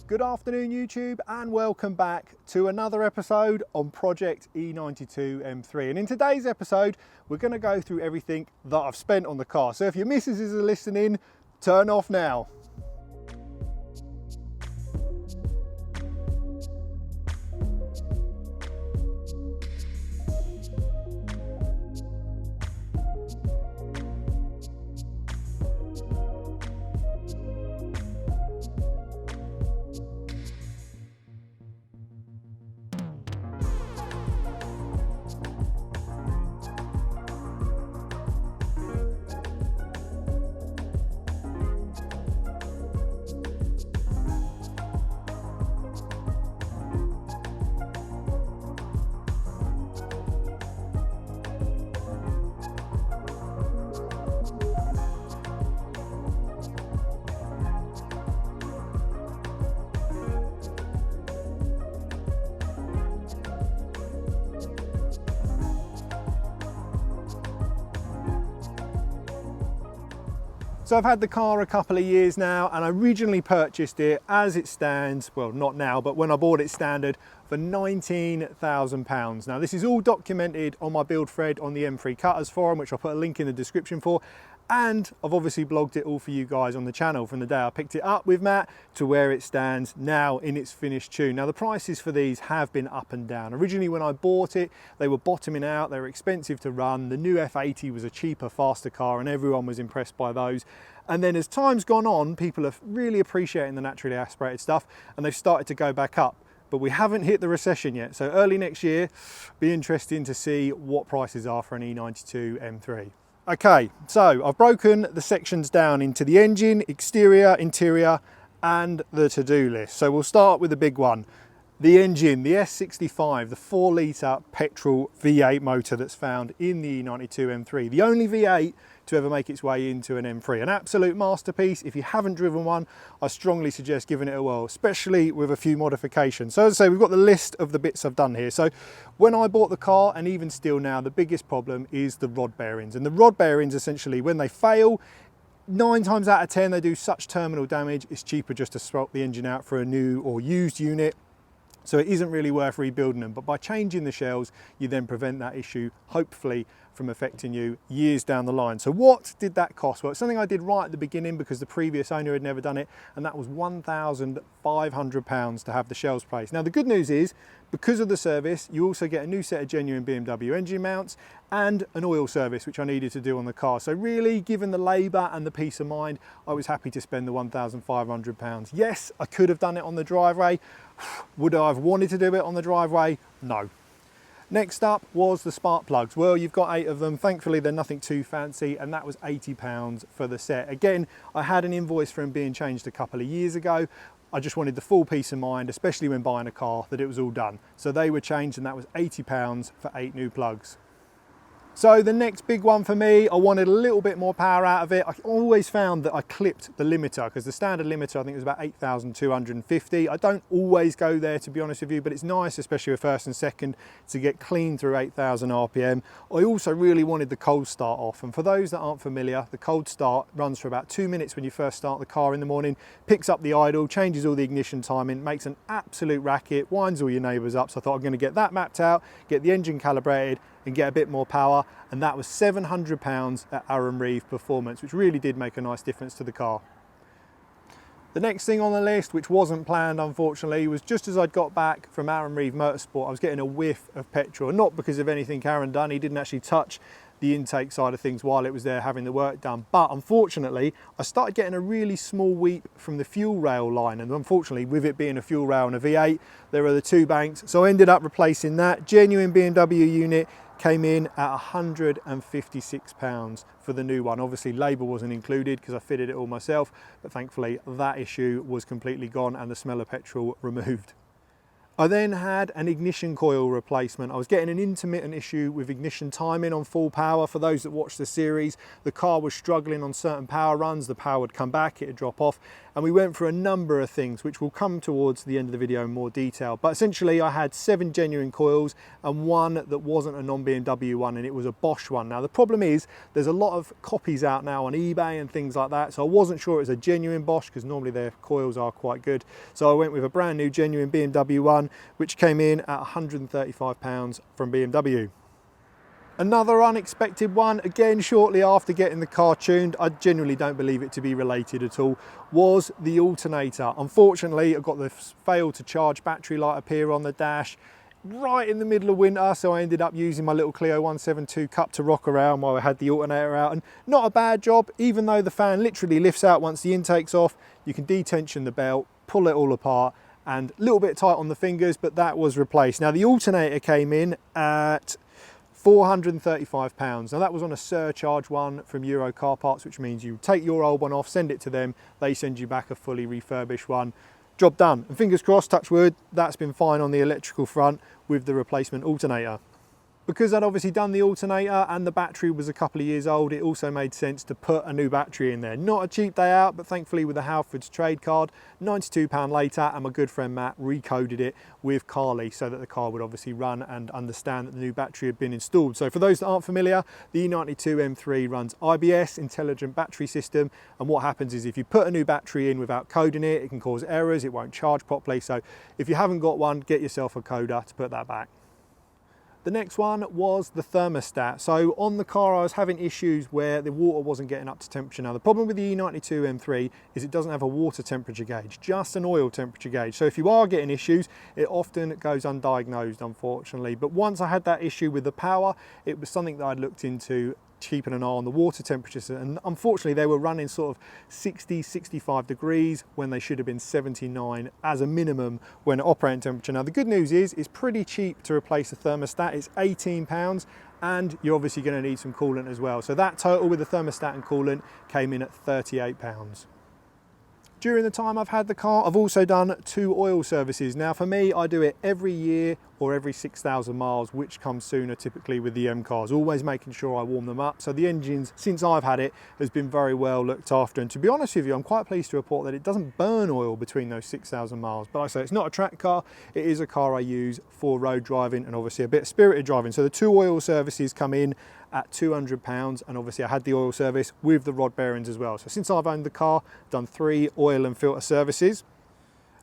Good afternoon YouTube, and welcome back to another episode on Project E92 M3. And in today's episode we're going to go through everything that I've spent on the car. So if your missus are listening, turn off now. So I've had the car a couple of years now, and I originally purchased it as it stands, well not now, but when I bought it standard, for £19,000. Now this is all documented on my build thread on the M3 Cutters forum, which I'll put a link in the description for. And I've obviously blogged it all for you guys on the channel from the day I picked it up with Matt to where it stands now in its finished tune. Now the prices for these have been up and down. Originally when I bought it, they were bottoming out, they were expensive to run. The new F80 was a cheaper, faster car and everyone was impressed by those. And then as time's gone on, people are really appreciating the naturally aspirated stuff and they've started to go back up. But we haven't hit the recession yet. So early next year, be interesting to see what prices are for an E92 M3. Okay, so I've broken the sections down into the engine, exterior, interior, and the to-do list. So we'll start with the big one. The engine, the S65, the 4-litre petrol V8 motor that's found in the E92 M3. The only V8 to ever make its way into an M3. An absolute masterpiece. If you haven't driven one, I strongly suggest giving it a whirl, especially with a few modifications. So as I say, we've got the list of the bits I've done here. So when I bought the car, and even still now, the biggest problem is the rod bearings. And the rod bearings, essentially, when they fail, 9 times out of 10, they do such terminal damage, it's cheaper just to swap the engine out for a new or used unit. So it isn't really worth rebuilding them, but by changing the shells, you then prevent that issue, hopefully, from affecting you years down the line. So what did that cost? Well, it's something I did right at the beginning because the previous owner had never done it, and that was £1,500 to have the shells placed. Now the good news is, because of the service, you also get a new set of genuine BMW engine mounts and an oil service, which I needed to do on the car. So really, given the labour and the peace of mind, I was happy to spend the £1,500. Yes, I could have done it on the driveway. Would I have wanted to do it on the driveway? No. Next up was the spark plugs. Well, you've got 8 of them. Thankfully, they're nothing too fancy, and that was £80 for the set. Again, I had an invoice for them being changed a couple of years ago. I just wanted the full peace of mind, especially when buying a car, that it was all done. So they were changed, and that was £80 for 8 new plugs. So the next big one for me, I wanted a little bit more power out of it. I always found that I clipped the limiter, because the standard limiter I think was about 8,250. I don't always go there, to be honest with you, but it's nice, especially with first and second, to get clean through 8,000 RPM. I also really wanted the cold start off, and for those that aren't familiar, the cold start runs for about 2 minutes when you first start the car in the morning, picks up the idle, changes all the ignition timing, makes an absolute racket, winds all your neighbours up. So I thought I'm going to get that mapped out, get the engine calibrated, and get a bit more power, and that was £700 at Aaron Reeve Performance, which really did make a nice difference to the car. The next thing on the list, which wasn't planned unfortunately, was just as I'd got back from Aaron Reeve Motorsport, I was getting a whiff of petrol, not because of anything Aaron done. He didn't actually touch the intake side of things while it was there having the work done, but unfortunately I started getting a really small weep from the fuel rail line, and unfortunately, with it being a fuel rail and a V8, there are the 2 banks, so I ended up replacing that. Genuine BMW unit came in at £156 for the new one. Obviously labour wasn't included because I fitted it all myself, but thankfully that issue was completely gone and the smell of petrol removed. I then had an ignition coil replacement. I was getting an intermittent issue with ignition timing on full power. For those that watch the series, the car was struggling on certain power runs. The power would come back, it'd drop off. And we went through a number of things, which will come towards the end of the video in more detail. But essentially I had 7 genuine coils and one that wasn't a non-BMW one, and it was a Bosch one. Now the problem is there's a lot of copies out now on eBay and things like that. So I wasn't sure it was a genuine Bosch because normally their coils are quite good. So I went with a brand new genuine BMW one, which came in at £135 from BMW. Another unexpected one, again shortly after getting the car tuned, I genuinely don't believe it to be related at all, was the alternator. Unfortunately, I got the fail to charge battery light appear on the dash right in the middle of winter, so I ended up using my little Clio 172 cup to rock around while I had the alternator out, and not a bad job, even though the fan literally lifts out once the intake's off. You can detension the belt, pull it all apart, and a little bit tight on the fingers, but that was replaced. Now the alternator came in at £435. Now that was on a surcharge one from Euro Car Parts, which means you take your old one off, send it to them, they send you back a fully refurbished one. Job done. And fingers crossed, touch wood, that's been fine on the electrical front with the replacement alternator. Because I'd obviously done the alternator and the battery was a couple of years old, it also made sense to put a new battery in there. Not a cheap day out, but thankfully with the Halfords trade card, £92 later, and my good friend Matt recoded it with Carly so that the car would obviously run and understand that the new battery had been installed. So for those that aren't familiar, the e92 M3 runs IBS, Intelligent Battery System, and what happens is if you put a new battery in without coding it, it can cause errors, it won't charge properly. So if you haven't got one, get yourself a coder to put that back. The next one was the thermostat. So on the car I was having issues where the water wasn't getting up to temperature. Now the problem with the e92 M3 is it doesn't have a water temperature gauge, just an oil temperature gauge. So if you are getting issues, it often goes undiagnosed, unfortunately. But once I had that issue with the power, it was something that I'd looked into, keeping an eye on the water temperatures, and unfortunately they were running sort of 60-65 degrees when they should have been 79 as a minimum when operating temperature. Now the good news is it's pretty cheap to replace a thermostat. It's £18 and you're obviously going to need some coolant as well. So that total with the thermostat and coolant came in at £38. During the time I've had the car, I've also done 2 oil services. Now for me, I do it every year or every 6,000 miles, which comes sooner typically with the M cars, always making sure I warm them up. So the engines, since I've had it, has been very well looked after. And to be honest with you, I'm quite pleased to report that it doesn't burn oil between those 6,000 miles. But like I say, it's not a track car, it is a car I use for road driving and obviously a bit of spirited driving. So the 2 oil services come in at £200, and obviously I had the oil service with the rod bearings as well. So since I've owned the car, I've done 3 oil and filter services.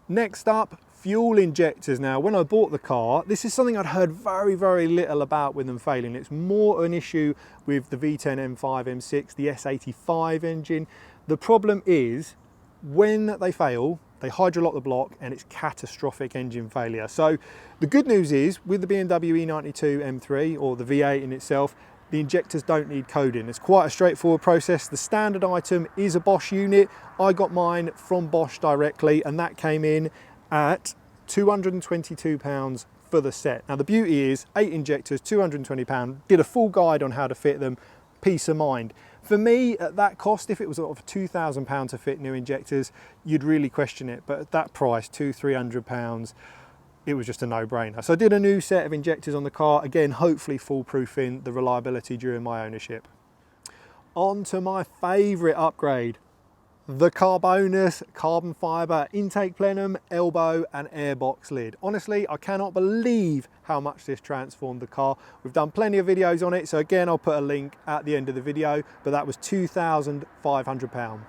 Next up, fuel injectors. Now when I bought the car, this is something I'd heard very little about with them failing. It's more an issue with the V10 M5 M6, the S85 engine. The problem is when they fail, they hydrolock the block and it's catastrophic engine failure. So the good news is with the BMW e92 M3 or the V8 in itself, the injectors don't need coding. It's quite a straightforward process. The standard item is a Bosch unit. I got mine from Bosch directly and that came in at £222 for the set. Now the beauty is 8 injectors, £220, did a full guide on how to fit them, peace of mind. For me, at that cost, if it was sort of £2,000 to fit new injectors, you'd really question it. But at that price, £200-300, it was just a no-brainer. So I did a new set of injectors on the car, again, hopefully foolproofing the reliability during my ownership. On to my favourite upgrade, the Carbonus carbon fibre intake plenum, elbow and airbox lid. Honestly, I cannot believe how much this transformed the car. We've done plenty of videos on it, so again, I'll put a link at the end of the video, but that was £2,500.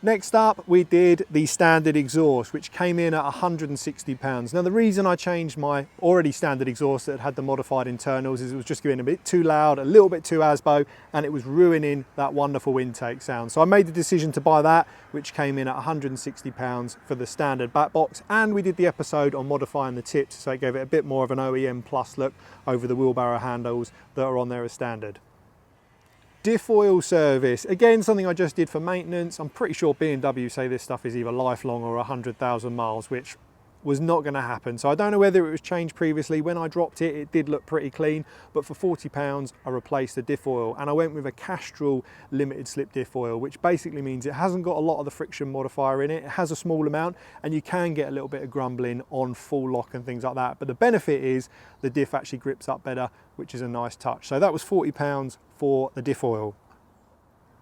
Next up, we did the standard exhaust, which came in at £160. Now, the reason I changed my already standard exhaust that had the modified internals is it was just getting a bit too loud, a little bit too ASBO, and it was ruining that wonderful intake sound. So I made the decision to buy that, which came in at £160 for the standard back box. And we did the episode on modifying the tips, so it gave it a bit more of an OEM plus look over the wheelbarrow handles that are on there as standard. Diff oil service, again something I just did for maintenance. I'm pretty sure BMW say this stuff is either lifelong or 100,000 miles, which was not going to happen. So I don't know whether it was changed previously. When I dropped it, it did look pretty clean, but for £40 I replaced the diff oil, and I went with a Castrol limited slip diff oil, which basically means it hasn't got a lot of the friction modifier in it. It has a small amount, and you can get a little bit of grumbling on full lock and things like that, but the benefit is the diff actually grips up better, which is a nice touch. So that was £40 for the diff oil.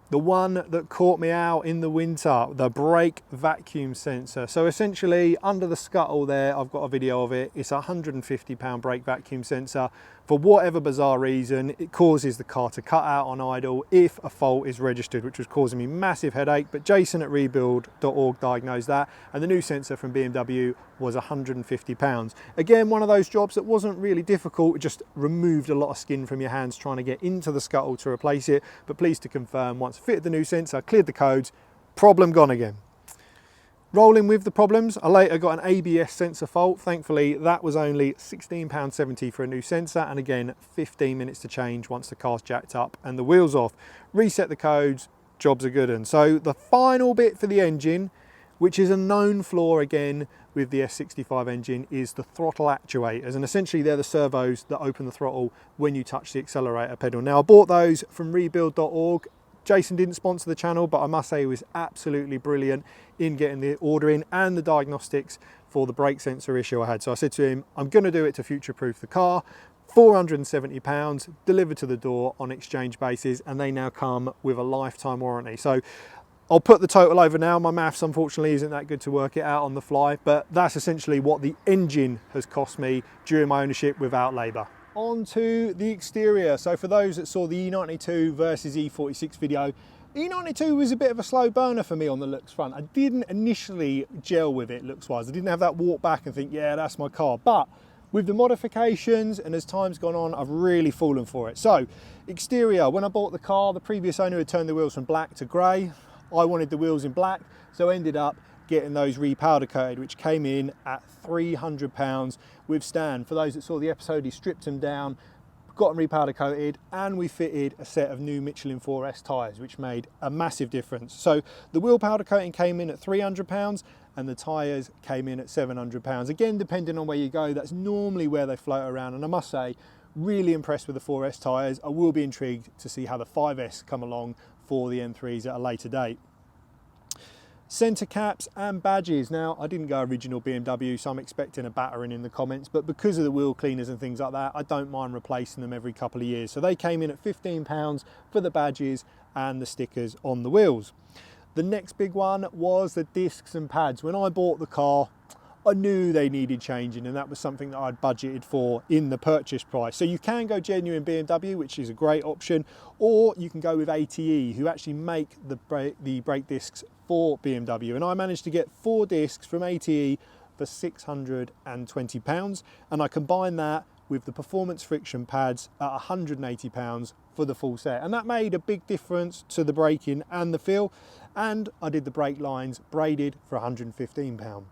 The one that caught me out in the winter, the brake vacuum sensor. So essentially under the scuttle there, I've got a video of it. It's a £150 brake vacuum sensor. For whatever bizarre reason, it causes the car to cut out on idle if a fault is registered, which was causing me massive headache. But Jason at rebuild.org diagnosed that, and the new sensor from BMW was £150. Again, one of those jobs that wasn't really difficult, it just removed a lot of skin from your hands trying to get into the scuttle to replace it. But pleased to confirm, once I fitted the new sensor, cleared the codes, problem gone again. Rolling with the problems, I later got an ABS sensor fault. Thankfully, that was only £16.70 for a new sensor, and again, 15 minutes to change once the car's jacked up and the wheels off. Reset the codes, jobs are good. And so the final bit for the engine, which is a known flaw again with the S65 engine, is the throttle actuators, and essentially they're the servos that open the throttle when you touch the accelerator pedal. Now, I bought those from rebuild.org. Jason didn't sponsor the channel, but I must say he was absolutely brilliant in getting the ordering and the diagnostics for the brake sensor issue I had. So I said to him, I'm going to do it to future-proof the car. £470 delivered to the door on exchange basis, and they now come with a lifetime warranty. So I'll put the total over now. My maths unfortunately isn't that good to work it out on the fly, but that's essentially what the engine has cost me during my ownership without labour. On to the exterior. So for those that saw the E92 versus E46 video, E92 was a bit of a slow burner for me on the looks front. I didn't initially gel with it looks wise. I didn't have that walk back and think, yeah, that's my car. But with the modifications and as time's gone on, I've really fallen for it. So exterior, when I bought the car, the previous owner had turned the wheels from black to grey. I wanted the wheels in black, so I ended up getting those repowder coated, which came in at £300 with Stan. For those that saw the episode, he stripped them down, got them repowder coated, and we fitted a set of new Michelin 4S tyres, which made a massive difference. So the wheel powder coating came in at £300 and the tyres came in at £700. Again, depending on where you go, that's normally where they float around. And I must say, really impressed with the 4S tyres. I will be intrigued to see how the 5S come along for the M3s at a later date. Centre caps and badges. Now, I didn't go original BMW, so I'm expecting a battering in the comments, but because of the wheel cleaners and things like that, I don't mind replacing them every couple of years. So they came in at £15 for the badges and the stickers on the wheels. The next big one was the discs and pads. When I bought the car, I knew they needed changing, and that was something that I'd budgeted for in the purchase price. So you can go genuine BMW, which is a great option, or you can go with ATE, who actually make the brake discs for BMW. And I managed to get 4 discs from ATE for £620, and I combined that with the performance friction pads at £180 for the full set. And that made a big difference to the braking and the feel. And I did the brake lines braided for £115.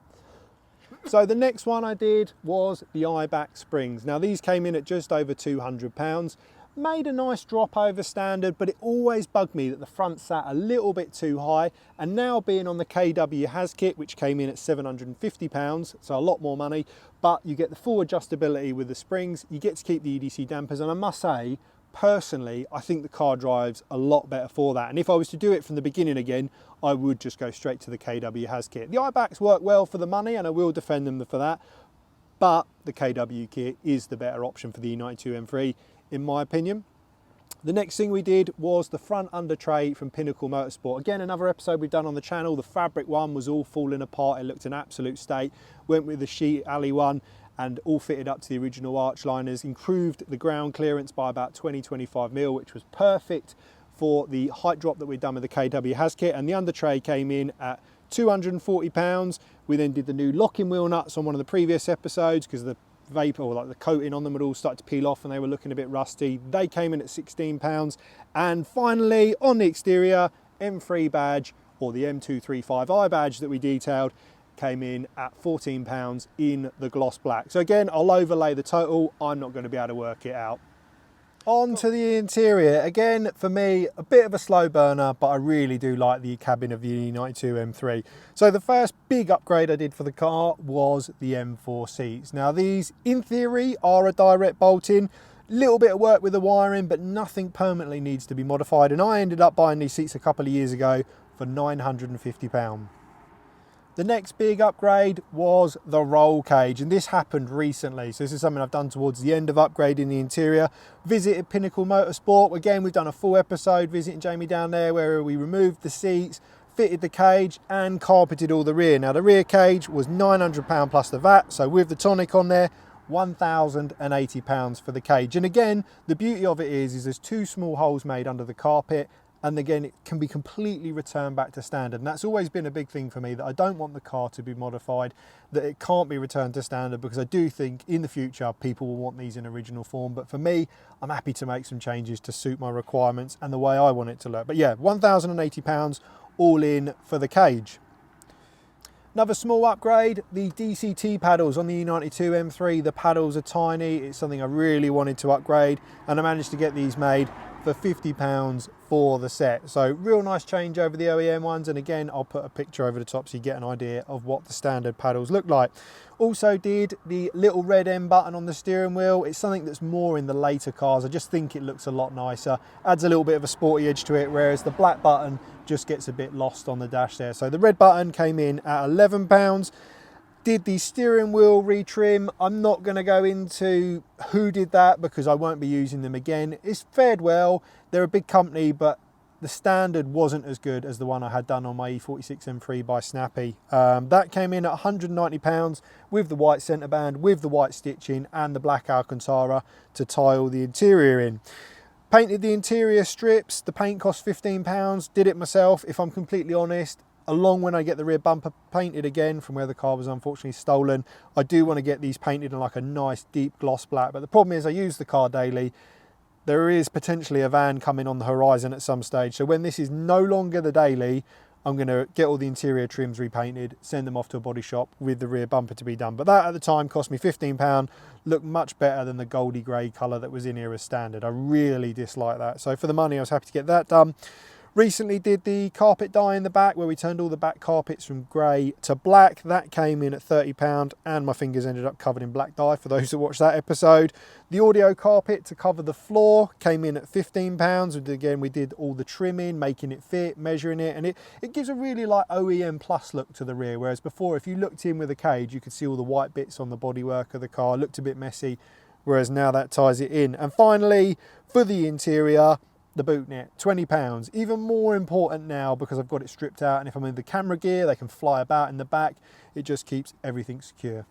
So the next one I did was the eye-back springs. Now these came in at just over £200. Made a nice drop over standard, but it always bugged me that the front sat a little bit too high. And now being on the KW Has kit, which came in at £750, so a lot more money, but you get the full adjustability with the springs, you get to keep the EDC dampers, and I must say, personally, I think the car drives a lot better for that. And if I was to do it from the beginning again, I would just go straight to the KW Has kit. The eye-backs work well for the money, and I will defend them for that, but the KW kit is the better option for the E92 M3, in my opinion. The next thing we did was the front under tray from Pinnacle Motorsport. Again, another episode we've done on the channel. The fabric one was all falling apart. It looked an absolute state. Went with the sheet alley one and all fitted up to the original arch liners. Improved the ground clearance by about 20-25 mil, which was perfect for the height drop that we'd done with the KW Has kit. And the under tray came in at £240. We then did the new locking wheel nuts on one of the previous episodes because the vapor, or like the coating on them, had all started to peel off and they were looking a bit rusty. They came in at £16. And finally, on the exterior, M3 badge, or the M235i badge that we detailed, came in at £14 in the gloss black. So again, I'll overlay the total. I'm not going to be able to work it out. On to the interior. Again, for me, a bit of a slow burner, but I really do like the cabin of the e92 M3. So the first big upgrade I did for the car was the M4 seats. Now these, in theory, are a direct bolt-in. Little bit of work with the wiring, but nothing permanently needs to be modified. And I ended up buying these seats a couple of years ago for £950. The next big upgrade was the roll cage, and this happened recently. So this is something I've done towards the end of upgrading the interior. Visited Pinnacle Motorsport. Again, we've done a full episode visiting Jamie down there where we removed the seats, fitted the cage and carpeted all the rear. Now the rear cage was £900 plus the VAT, so with the tonic on there, £1,080 for the cage. And again, the beauty of it is there's two small holes made under the carpet, and again it can be completely returned back to standard. And that's always been a big thing for me, that I don't want the car to be modified, that it can't be returned to standard, because I do think in the future people will want these in original form. But for me, I'm happy to make some changes to suit my requirements and the way I want it to look. But yeah, £1,080 all in for the cage. Another small upgrade, the DCT paddles on the e92 M3. The paddles are tiny. It's something I really wanted to upgrade, and I managed to get these made for £50 for the set. So real nice change over the OEM ones, and again I'll put a picture over the top so you get an idea of what the standard paddles look like. Also did the little red M button on the steering wheel. It's something that's more in the later cars. I just think it looks a lot nicer, adds a little bit of a sporty edge to it, whereas the black button just gets a bit lost on the dash there. So the red button came in at £11. Did the steering wheel retrim. I'm not going to go into who did that because I won't be using them again. It's fared well. They're a big company, but the standard wasn't as good as the one I had done on my E46 M3 by Snappy. That came in at £190 with the white centre band, with the white stitching and the black Alcantara to tile the interior in. Painted the interior strips. The paint cost £15. Did it myself. If I'm completely honest, along when I get the rear bumper painted again from where the car was unfortunately stolen, I do want to get these painted in like a nice deep gloss black. But the problem is I use the car daily. There is potentially a van coming on the horizon at some stage. So when this is no longer the daily, I'm going to get all the interior trims repainted, send them off to a body shop with the rear bumper to be done. But that at the time cost me £15. Looked much better than the goldy grey colour that was in here as standard. I really dislike that. So for the money, I was happy to get that done. Recently did the carpet dye in the back where we turned all the back carpets from grey to black. That came in at £30 and my fingers ended up covered in black dye for those that watched that episode. The audio carpet to cover the floor came in at £15. And again, we did all the trimming, making it fit, measuring it, and it gives a really like OEM plus look to the rear, whereas before if you looked in with a cage you could see all the white bits on the bodywork of the car. It looked a bit messy, whereas now that ties it in. And finally, for the interior, the boot net, £20. Even more important now because I've got it stripped out, and if I'm in the camera gear they can fly about in the back. It just keeps everything secure.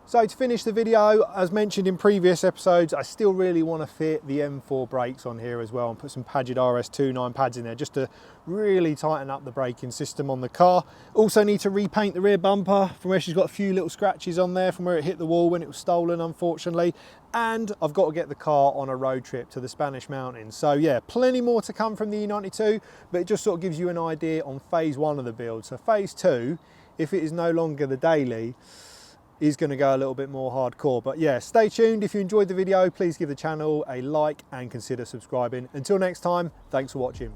So to finish the video, as mentioned in previous episodes, I still really want to fit the M4 brakes on here as well and put some Padgett RS29 pads in there just to really tighten up the braking system on the car. Also need to repaint the rear bumper from where she's got a few little scratches on there from where it hit the wall when it was stolen, unfortunately. And I've got to get the car on a road trip to the Spanish mountains. So yeah, plenty more to come from the E92, but it just sort of gives you an idea on phase one of the build. So phase two, if it is no longer the daily, is going to go a little bit more hardcore. But yeah, stay tuned. If you enjoyed the video, please give the channel a like and consider subscribing. Until next time, thanks for watching.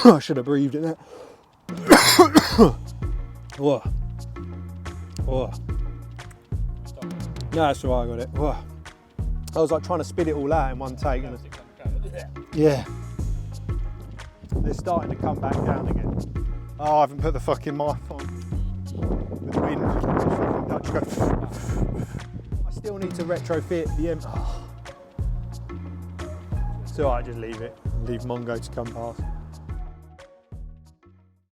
I should have breathed in that. Whoa. Whoa. No, that's all right, I got it. Whoa. I was like trying to spit it all out in one take. Yeah. They're starting to come back down again. Oh, I haven't put the fucking mic on. With the wind. I still need to retrofit the M. Oh. It's alright, just leave it. Leave Mongo to come past.